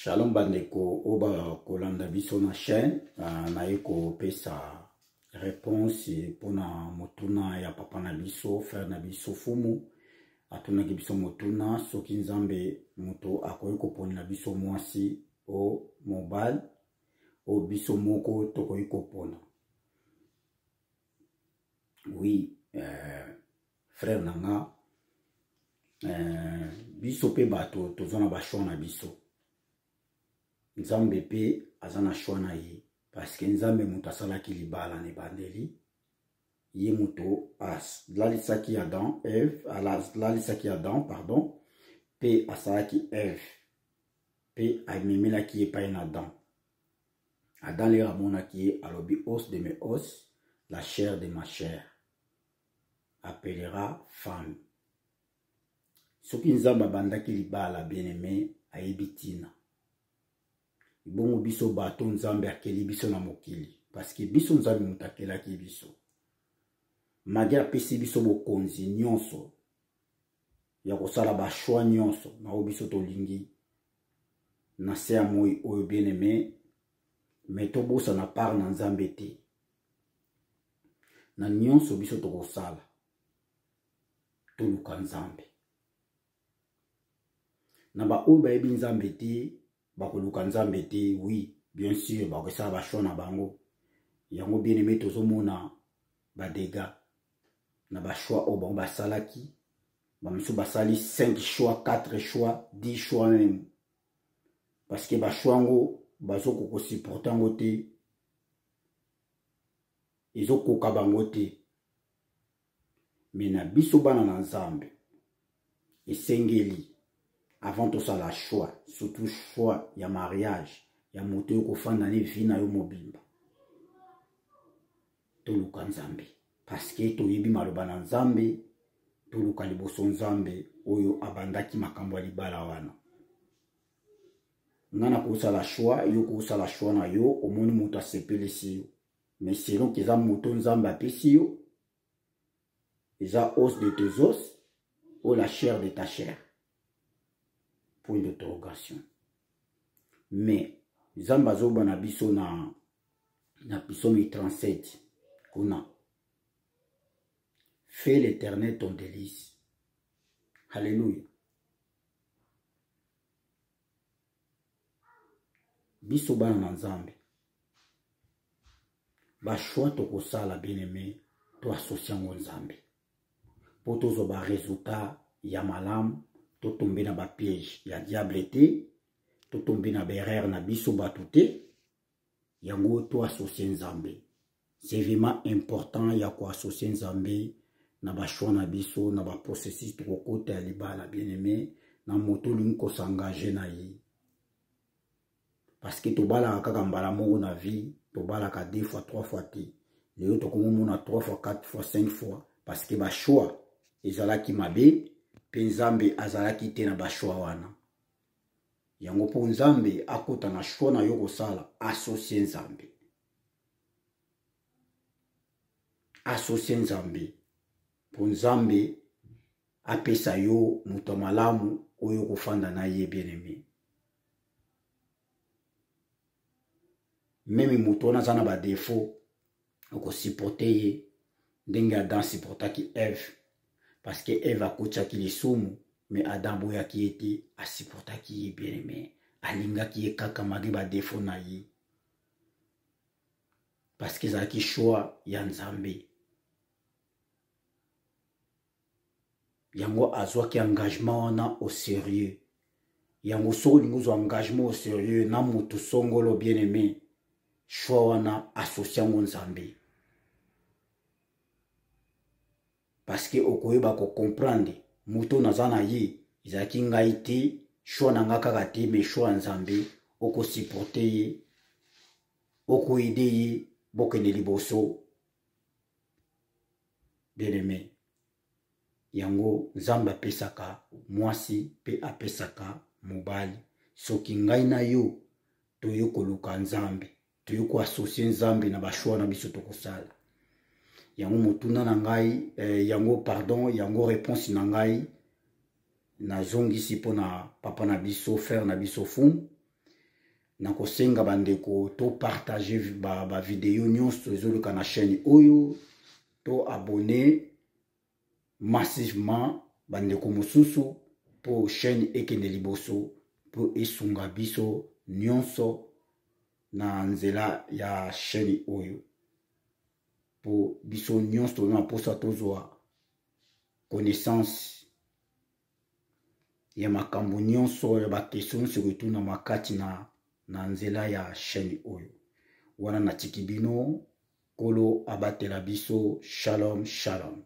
Shalom bandeko oba kolanda biso na chaîne na yeko pesa réponse pona motuna ya papa na biso frère na biso fumu atuna ki biso motuna soki nzambe moto akoyi kopona biso mwasi o mobile o biso moko tokoyi kopona. Oui, frère nanga biso pe bato tozana ba choix na biso. Nzambe pe azana choix na ye parce que nzambe muta salaki libala ne bandeli ye muto as lalisaki Adam Eve lalisaki Adam pardon pe asalaki Eve pe amemelaki epai na Adam. Adam le ramonaki ye alobi os de mes os, la chair de ma chair appellera femme. Soki nzambe bandaki libala bien-aimé ayebitina. Bongo biso bato nzambe akeli biso na mokili parce que biso nzambe mutakelaki biso. Magia pesi biso bokonzi nyonso ya kosala ba choix nyonso na biso tolingi na se ya moi oyo bien-aimé mais tobosa na part na nzambe te. Na nyonso biso tokosala toluka nzambe. Na ba oyo bayebi nzambe te bakoluka nzambe te, oui, bien sûr, bakosala ba choix na bango. Yango bien-aimé tozomona ba dégâts na ba choix oyo bango basalaki. Bamisu basali 5 choix, 4 choix, 10 choix même. Parce que ba choix ngo bazoko supporter ngo te. Ezokoka bango te. Mais na biso bana na nzambe esengeli avant tout ça la choix, surtout choix ya mariage, ya moto yo kofanda ne vie na yo mobimba. Toluka nzambe parce que toyebi maloba na nzambe, toluka liboso nzambe oyo abandaki makambo ya libala wana. Ngana kosa la choix, yo kosa la choix na yo, omoni moto asepelisi yo. Mais selon que za moto nzambe apesi yo, eza os de tes os ou la chair de ta chair. Point d'interrogation. Mais Zamba zoba na biso na Psaume 37 kuna. Fais l'Éternel ton délice. Alléluia. Biso bana na nzambe. Ba choix tokosala bien-aimé to associer ngo nzambe. Po tozo ba résultat ya malamu. To tomber na ba piège ya diable te, to tomber na berère na biso batu te, yango to associer nzambe. C'est vraiment important ya ko associer nzambe na ba choix na biso na ba processus to kokota ya libala bien-aimé na moto linko s'engager na yi. Parce que to bala kaka mbala moko na vie, to bala ka 2 fois 3 fois te. Leo to komona 3 fois 4 fois 5 fois parce que ba choix ezalaki mabe. Pe nzambe azalaki te na ba choix wana. Yango po nzambe akota na choix na yo kosala associer nzambe. Associer nzambe. Po nzambe apesa yo muto malamu oyo kofanda na ye bien-aimé. Même muto na zana ba défaut oko supporter ye ndenge Adam supportaki Eve. Parce que Eve a kochaki lisumu, mais Adam boyaki ete a supportaki ye bien-aimé. Alingaki ye kaka magi ba défaut na ye. Parce que zaki choix ya nzambe. Yango azwaki engagement wana au sérieux. Yango so lingo engagement au sérieux na mutu songolo bien-aimé. Choix wana associé ngo nzambe. Parce que okoyeba ko comprendre muto nazana ye izaki ngai te choix na nga kaka te mais choix nzambe oko supporter ye oko aider ye bokene liboso bien-aimé. Yango nzambe apesaka mwasi pe apesaka mobali. Soki ngai na yo toyo koluka nzambe toyo ko associer nzambe na ba choix na biso tokosala. Yango motuna na ngai yango pardon yango réponse na ngai na zongisi pona papa na biso frère na biso fumu na kosenga bandeko to partager ba video nyonso ezoluka na chaîne oyo, to abonner massivement bandeko mosusu po chaîne ekende liboso po esunga biso nyonso na nzela ya chaîne oyo, po biso nyonso na posa tozwa connaissance ya makambo nyonso ya bakestion surtout na makati na nzela ya chaîne oyo. Wana natiki bino, Kolo abatela biso. Shalom shalom.